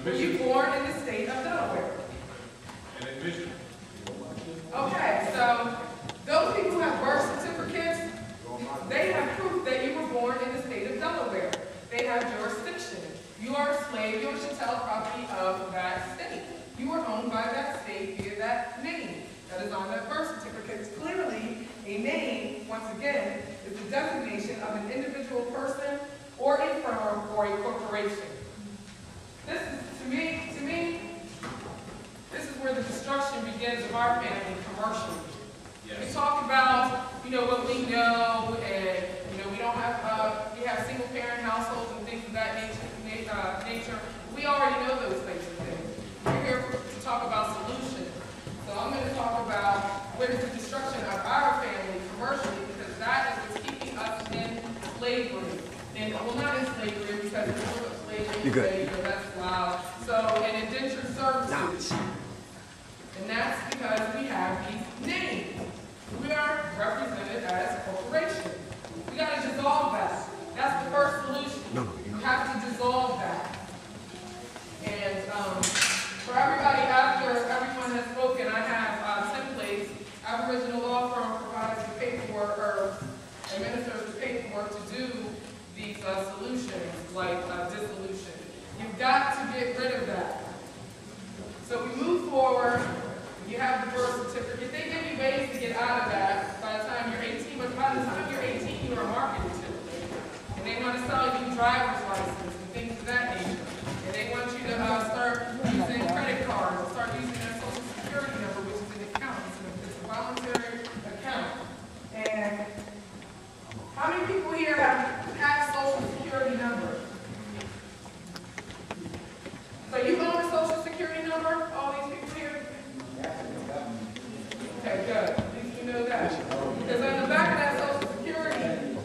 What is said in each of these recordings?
Were you born in the state of Delaware? And admission. Okay, so those people who have birth certificates, they have proof that you were born in the state of Delaware. They have jurisdiction. You are a slave, you are chattel property of that state. You are owned by that state via that name that is on that birth certificate. Clearly, a name, once again, is the designation of an individual person or a firm or a corporation. This is, to me, this is where the destruction begins of our family commercially. Yes. We talk about, what we know, and, we don't have, we have single parent households and things of that nature. We already know those types of things. We're here to talk about solutions. So I'm going to talk about what is the destruction of our family commercially, because that is what's keeping us in slavery. And, well, not in slavery, because it's a little slavery, that's loud. So, in indentured servitude. And that's because we have these names. We are represented as corporations. We got to dissolve that. That's the first solution. You have to dissolve that. And for everybody, after everyone has spoken, I have templates. Aboriginal law firm provides the paperwork, or administers the paperwork to do these solutions, like dissolution. You've got to get rid of that. So we move forward. You have the birth certificate. They give you ways to get out of that by the time you're 18, but by the time you're 18, you are marketed to. And they want to sell you driver's license and things of that nature. And they want you to start using credit cards, or start using their social security number, which is an account. It's a voluntary account. And how many people here have social security number? So you own a social security number, all these people here? Okay, good. At least you know that. Because on the back of that social security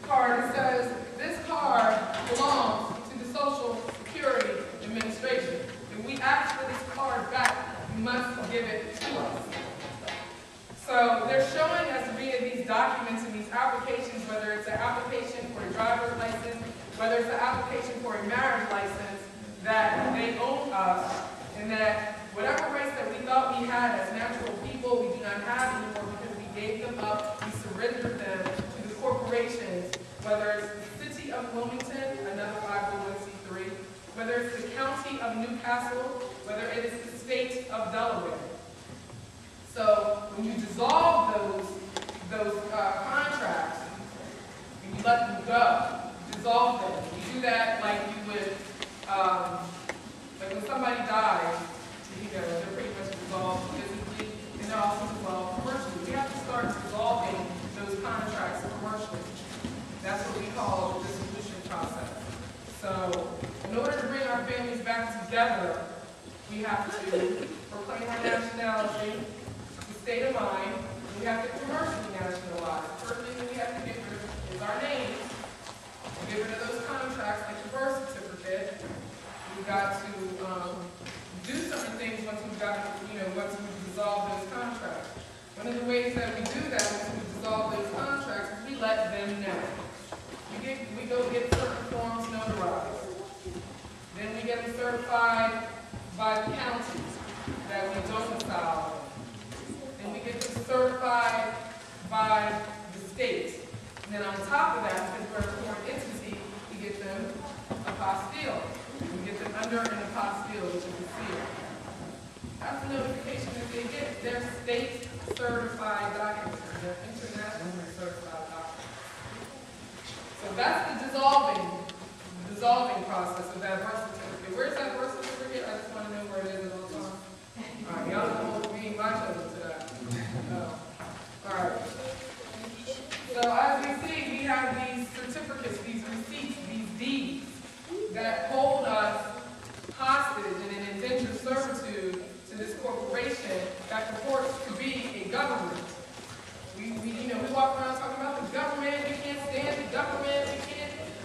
card, it says, this card belongs to the Social Security Administration. If we ask for this card back, you must give it to us. So they're showing us via these documents and these applications, whether it's an application for a driver's license, whether it's an application for a marriage license, that they own us, and that whatever rights that we thought we had as natural people, we do not have anymore because we gave them up, we surrendered them to the corporations, whether it's the city of Wilmington, another 501c3, whether it's the county of Newcastle, whether it is the state of Delaware. So when you dissolve those contracts, and you let them go, dissolve them. You do that like you would, like when somebody dies, they're pretty much dissolved physically, and they're also dissolved commercially. We have to start dissolving those contracts commercially. That's what we call the dissolution process. So in order to bring our families back together, we have to proclaim our nationality, the state of mind, and we have to commercially nationalize. The first thing that we have to get rid of is our names. Get rid of those contracts like the birth certificate. We've got to do certain things once we've got, once we've dissolved those contracts. One of the ways that we do that once we dissolve those contracts is we let them know. We go get certain forms notarized. Then we get them certified by the counties that we domicile. Then we get them certified by the state. And then on top of that, because we're a foreign entity, we get them apostille. We get them under an apostille, which is a seal. That's the notification that they get. They're state-certified documents. They're internationally certified documents. So that's the dissolving process of that birth certificate. Where's that birth certificate? I just want to know where it is at all times. All right, y'all don't hold me and my children to that. All right. So as we see, we have these certificates, these receipts, these deeds that hold us hostage in an indentured servitude to this corporation that purports to be a government. We walk around talking about the government. We can't stand the government.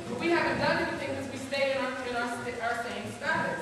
But we haven't done anything because we stay in our same status.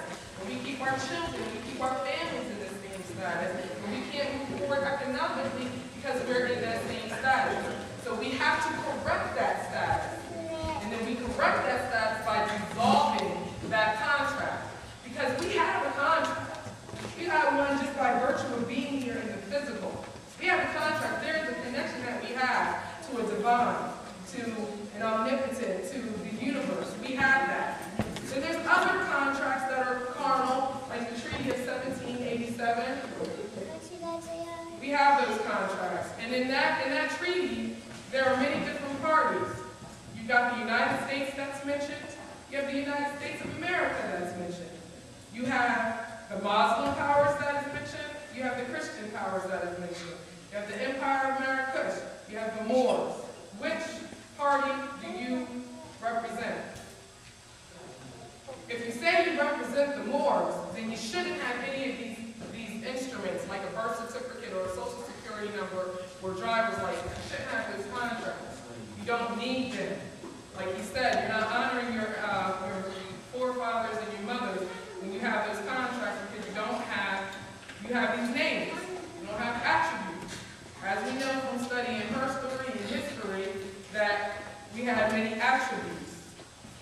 And in that treaty, there are many different parties. You've got the United States that's mentioned. You have the United States of America that's mentioned. You have the Muslim powers that is mentioned. You have the Christian powers that is mentioned. You have the Empire of Marrakesh. You have the Moors. Which party do you represent? If you say you represent the Moors, then you shouldn't have any of these instruments, like a birth certificate or a social security number or driver's license. You shouldn't have those contracts. You don't need them. Like you said, you're not honoring your forefathers and your mothers when you have those contracts because you have these names. You don't have attributes. As we know from studying her story and history, that we have many attributes.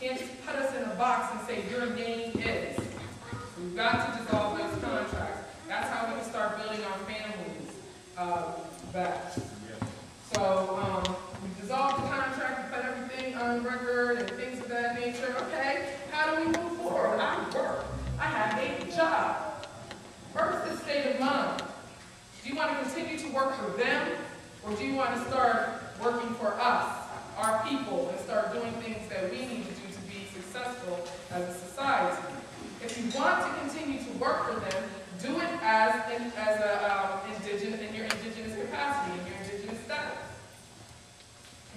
You can't just put us in a box and say your name is. We've got to dissolve those contracts. That's how we can start building our families back. So we dissolve the contract, we put everything on record and things of that nature. Okay, how do we move forward? I work. I have a job. First is state of mind. Do you want to continue to work for them, or do you want to start working for us, our people, and start doing things that we need to do to be successful as a society? If you want to continue to work for them, do it in your indigenous capacity, in your indigenous status.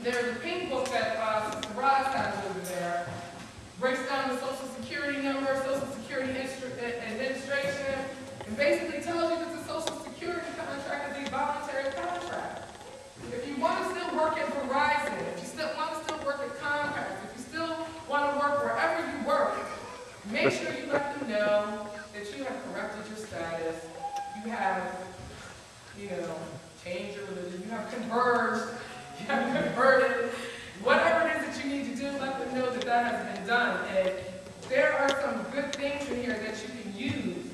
There's a pink book that Sister Roz has over there. Breaks down the Social Security number, Social Security Administration, and basically tells you that the Social Security contract is a voluntary contract. If you want to still work at Verizon, if you still want to still work at Comcast, if you still want to work wherever you work, make sure you let them know that you have corrected your status, you have, changed your religion, you have converged, you have converted, whatever it is that you need to do, let them know that that has been done. And there are some good things in here that you can use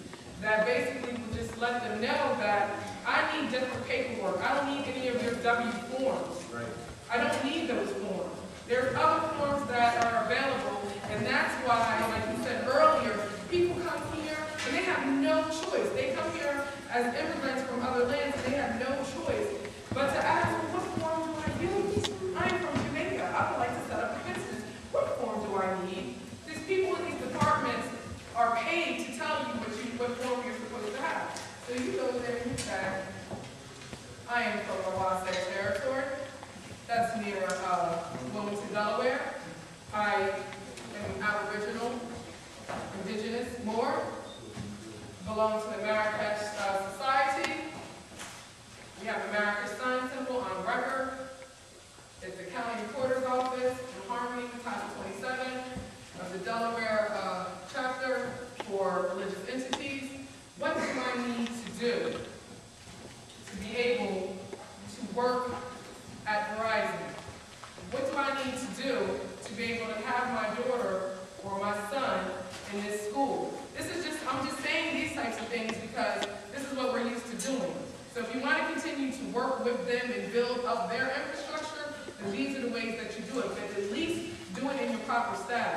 that basically will just let them know that I need different paperwork. I don't need any of your W forms. Right. I don't need those forms. There's other forms that are available, and that's why, like you said earlier, people come here and they have no choice. They come here as immigrants from other lands and they have no choice but to ask, what form do I use? I'm from Jamaica. I would like to set up a business. What form do I need? These people in these departments are paid to tell you what form you're supposed to have. So you go there and you say, I am from the Wasatch Territory. That's near Wilmington, Delaware. I am Aboriginal, Indigenous, Moor. Belong to the Marrakesh Society. We have the Marrakesh Sun Temple on record. It's the County Recorder's Office in Harmony, Title 27 of the Delaware chapter for religious entities. What do I need to do to be able to work at Verizon? What do I need to do to be able to have my daughter or my son in this school? I'm just saying these types of things because this is what we're used to doing. So if you want to continue to work with them and build up their infrastructure, then these are the ways that you do it. But at least do it in your proper status.